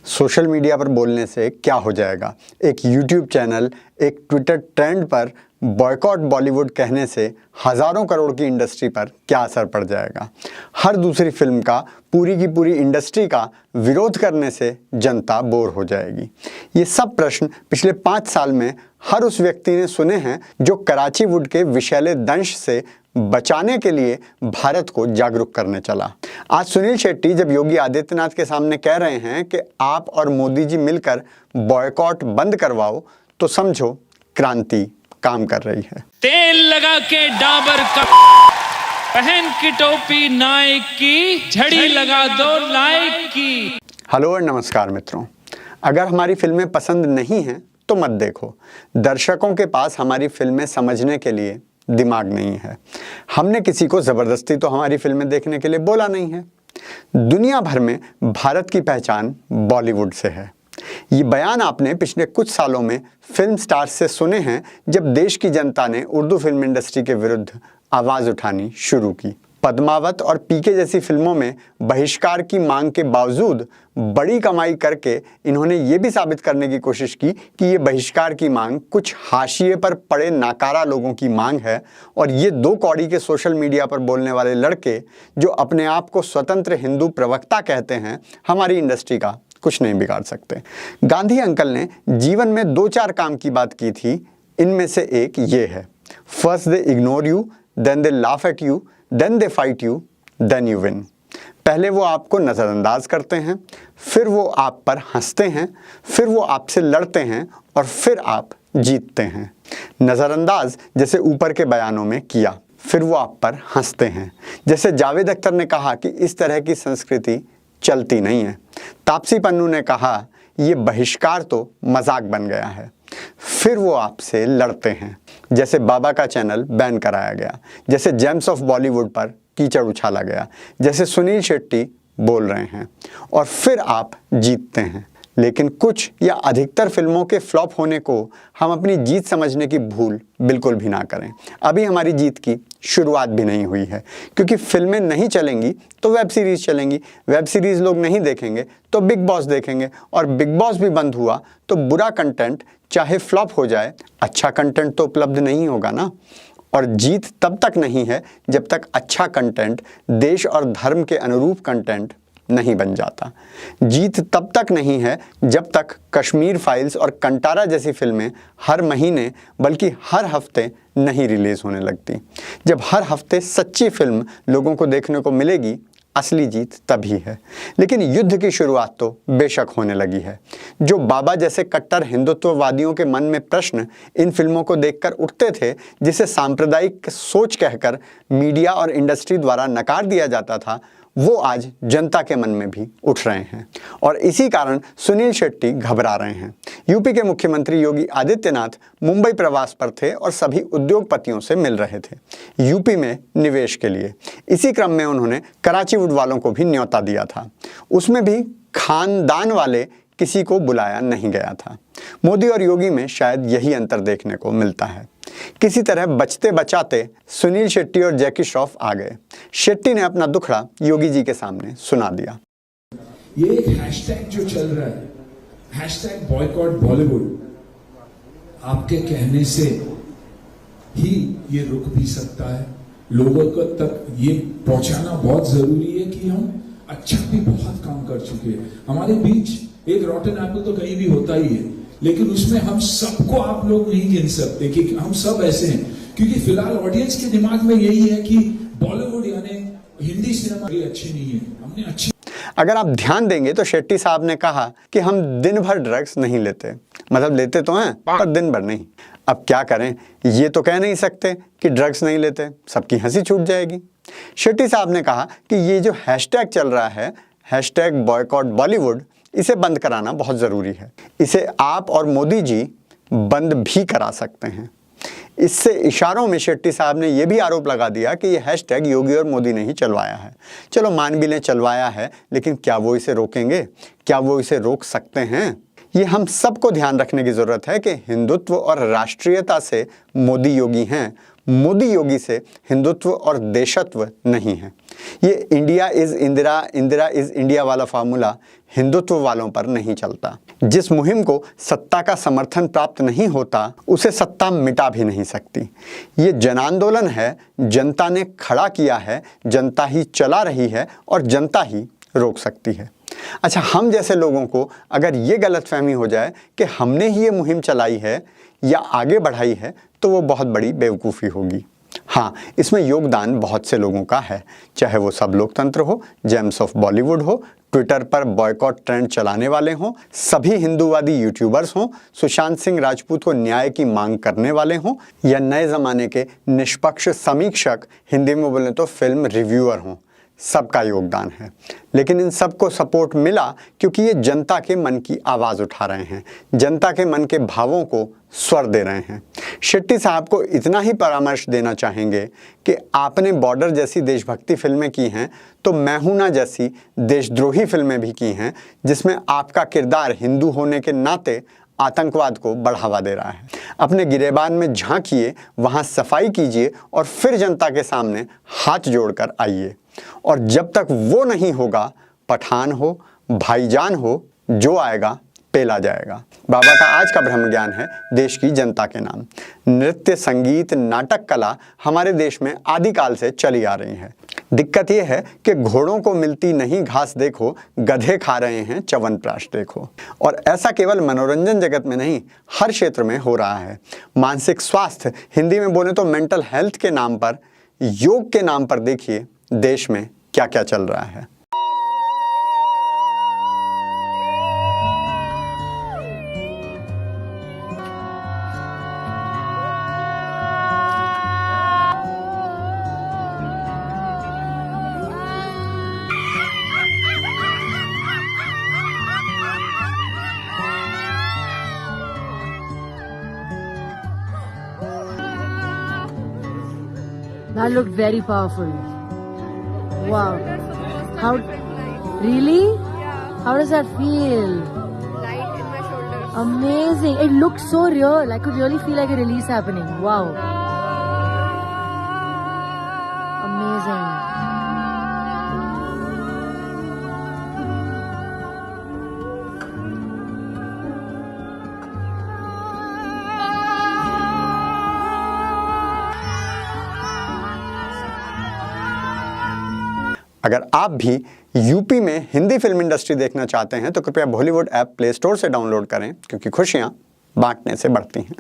Social media पर बोलने से क्या हो जाएगा? एक यूट्यूब चैनल, एक ट्विटर ट्रेंड पर बॉयकॉट बॉलीवुड कहने से हज़ारों करोड़ की इंडस्ट्री पर क्या असर पड़ जाएगा? हर दूसरी फिल्म का पूरी की पूरी इंडस्ट्री का विरोध करने से जनता बोर हो जाएगी। ये सब प्रश्न पिछले 5 साल में हर उस व्यक्ति ने सुने हैं जो कराची वुड के विषैले दंश से बचाने के लिए भारत को जागरूक करने चला। आज सुनील शेट्टी जब योगी आदित्यनाथ के सामने कह रहे हैं कि आप और मोदी जी मिलकर बॉयकॉट बंद करवाओ, तो समझो क्रांति काम कर रही है। तेल लगा के डाबर का, पहन की टोपी नाइक की, झड़ी लगा दो लाइक की। हेलो और नमस्कार मित्रों, अगर हमारी फिल्में पसंद नहीं हैं तो मत देखो। दर्शकों के पास हमारी फिल्में समझने के लिए दिमाग नहीं है। हमने किसी को ज़बरदस्ती तो हमारी फिल्में देखने के लिए बोला नहीं है। दुनिया भर में भारत की पहचान बॉलीवुड से है। ये बयान आपने पिछले कुछ सालों में फिल्म स्टार्स से सुने हैं जब देश की जनता ने उर्दू फिल्म इंडस्ट्री के विरुद्ध आवाज़ उठानी शुरू की। पद्मावत और पीके जैसी फिल्मों में बहिष्कार की मांग के बावजूद बड़ी कमाई करके इन्होंने ये भी साबित करने की कोशिश की कि ये बहिष्कार की मांग कुछ हाशिए पर पड़े नाकारा लोगों की मांग है, और ये 2 कौड़ी के सोशल मीडिया पर बोलने वाले लड़के जो अपने आप को स्वतंत्र हिंदू प्रवक्ता कहते हैं, हमारी इंडस्ट्री का कुछ नहीं बिगाड़ सकते। गांधी अंकल ने जीवन में 2-4 काम की बात की थी, इनमें से एक ये है: first they ignore you, then they laugh at you, then they fight you, then you win. पहले वो आपको नज़रअंदाज करते हैं, फिर वो आप पर हंसते हैं, फिर वो आपसे लड़ते हैं और फिर आप जीतते हैं। नज़रअंदाज जैसे ऊपर के बयानों में किया, फिर वो आप पर हंसते हैं जैसे जावेद अख्तर ने कहा कि इस तरह की संस्कृति चलती नहीं है। तापसी पन्नू ने कहा ये बहिष्कार तो मजाक बन गया है, फिर वो आपसे लड़ते हैं जैसे बाबा का चैनल बैन कराया गया, जैसे जेम्स ऑफ बॉलीवुड पर कीचड़ उछाला गया, जैसे सुनील शेट्टी बोल रहे हैं, और फिर आप जीतते हैं। लेकिन कुछ या अधिकतर फिल्मों के फ्लॉप होने को हम अपनी जीत समझने की भूल बिल्कुल भी ना करें। अभी हमारी जीत की शुरुआत भी नहीं हुई है, क्योंकि फिल्में नहीं चलेंगी तो वेब सीरीज़ चलेंगी, वेब सीरीज़ लोग नहीं देखेंगे तो बिग बॉस देखेंगे, और बिग बॉस भी बंद हुआ तो बुरा कंटेंट चाहे फ्लॉप हो जाए, अच्छा कंटेंट तो उपलब्ध नहीं होगा ना। और जीत तब तक नहीं है जब तक अच्छा कंटेंट, देश और धर्म के अनुरूप कंटेंट नहीं बन जाता। जीत तब तक नहीं है जब तक कश्मीर फाइल्स और कंटारा जैसी फिल्में हर महीने बल्कि हर हफ्ते नहीं रिलीज़ होने लगती। जब हर हफ्ते सच्ची फिल्म लोगों को देखने को मिलेगी, असली जीत तभी है। लेकिन युद्ध की शुरुआत तो बेशक होने लगी है। जो बाबा जैसे कट्टर हिंदुत्ववादियों के मन में प्रश्न इन फिल्मों को देखकर उठते थे, जिसे सांप्रदायिक सोच कहकर मीडिया और इंडस्ट्री द्वारा नकार दिया जाता था, वो आज जनता के मन में भी उठ रहे हैं। और इसी कारण सुनील शेट्टी घबरा रहे हैं। यूपी के मुख्यमंत्री योगी आदित्यनाथ मुंबई प्रवास पर थे और सभी उद्योगपतियों से मिल रहे थे यूपी में निवेश के लिए। इसी क्रम में उन्होंने कराची वुड वालों को भी न्योता दिया था। उसमें भी खानदान वाले किसी को बुलाया नहीं गया था। मोदी और योगी में शायद यही अंतर देखने को मिलता है। किसी तरह बचते बचाते सुनील शेट्टी और जैकी श्रॉफ आ गए। शेट्टी ने अपना दुखड़ा योगी जी के सामने सुना दिया। ये एक हैशटैग जो चल रहा है, हैशटैग बॉयकॉट बॉलीवुड, आपके कहने से ही ये रुक भी सकता है। लोगों को तक ये पहुंचाना बहुत जरूरी है कि हम अच्छा भी बहुत काम कर चुके हैं। हमारे बीच एक रॉटन एप्पल तो कहीं भी होता ही है, लेकिन उसमें हम सबको आप लोग नहीं गिन सकते कि हम सब ऐसे हैं, क्योंकि फिलहाल ऑडियंस के दिमाग में यही है कि बॉलीवुड यानी हिंदी सिनेमा ये अच्छी नहीं है। हमने अच्छी अगर आप ध्यान देंगे तो शेट्टी साहब ने कहा कि हम दिन भर ड्रग्स नहीं लेते, मतलब लेते तो हैं पर दिन भर नहीं। अब क्या करें, ये तो कह नहीं सकते कि ड्रग्स नहीं लेते, सबकी हंसी छूट जाएगी। शेट्टी साहब ने कहा कि ये जो हैशटैग चल रहा है, हैशटैग बॉयकॉट बॉलीवुड, इसे बंद कराना बहुत ज़रूरी है। इसे आप और मोदी जी बंद भी करा सकते हैं। इससे इशारों में शेट्टी साहब ने यह भी आरोप लगा दिया कि यह हैशटैग योगी और मोदी ने ही चलवाया है। चलो मान भी लें चलवाया है, लेकिन क्या वो इसे रोकेंगे? क्या वो इसे रोक सकते हैं? ये हम सबको ध्यान रखने की ज़रूरत है कि हिंदुत्व और राष्ट्रीयता से मोदी योगी हैं, मोदी योगी से हिंदुत्व और देशत्व नहीं है। ये India is Indira, Indira is India वाला फार्मूला हिंदुत्व वालों पर नहीं चलता। जिस मुहिम को सत्ता का समर्थन प्राप्त नहीं होता उसे सत्ता मिटा भी नहीं सकती। ये जन आंदोलन है, जनता ने खड़ा किया है, जनता ही चला रही है और जनता ही रोक सकती है। अच्छा, हम जैसे लोगों को अगर ये गलतफहमी हो जाए कि हमने ही ये मुहिम चलाई है या आगे बढ़ाई है तो वो बहुत बड़ी बेवकूफ़ी होगी। हाँ, इसमें योगदान बहुत से लोगों का है, चाहे वो सब लोकतंत्र हो, जेम्स ऑफ बॉलीवुड हो, ट्विटर पर बॉयकॉट ट्रेंड चलाने वाले हों, सभी हिंदूवादी यूट्यूबर्स हों, सुशांत सिंह राजपूत को न्याय की मांग करने वाले हों, या नए ज़माने के निष्पक्ष समीक्षक, हिंदी में बोले तो फिल्म रिव्यूअर हों, सबका योगदान है। लेकिन इन सबको सपोर्ट मिला क्योंकि ये जनता के मन की आवाज़ उठा रहे हैं, जनता के मन के भावों को स्वर दे रहे हैं। शेट्टी साहब को इतना ही परामर्श देना चाहेंगे कि आपने बॉर्डर जैसी देशभक्ति फिल्में की हैं तो मैं हूं ना जैसी देशद्रोही फिल्में भी की हैं, जिसमें आपका किरदार हिंदू होने के नाते आतंकवाद को बढ़ावा दे रहा है। अपने गिरेबान में झांकिए, वहां सफाई कीजिए और फिर जनता के सामने हाथ जोड़कर आइए। और जब तक वो नहीं होगा, पठान हो, भाईजान हो, जो आएगा पेला जाएगा। बाबा का आज का ब्रह्म ज्ञान है देश की जनता के नाम। नृत्य, संगीत, नाटक कला हमारे देश में आदिकाल से चली आ रही है। दिक्कत यह है कि घोड़ों को मिलती नहीं घास देखो, गधे खा रहे हैं च्यवनप्राश देखो। और ऐसा केवल मनोरंजन जगत में नहीं, हर क्षेत्र में हो रहा है। मानसिक स्वास्थ्य, हिंदी में बोले तो मेंटल हेल्थ के नाम पर, योग के नाम पर देखिए देश में क्या क्या चल रहा है। That looked very powerful. Wow. How? Really? How does that feel? Light in my shoulders. Amazing. It looked so real. I could really feel like a release happening. Wow. Amazing. अगर आप भी यूपी में Hindi film industry देखना चाहते हैं तो कृपया Bollywood app play store से डाउनलोड करें, क्योंकि खुशियां बांटने से बढ़ती हैं।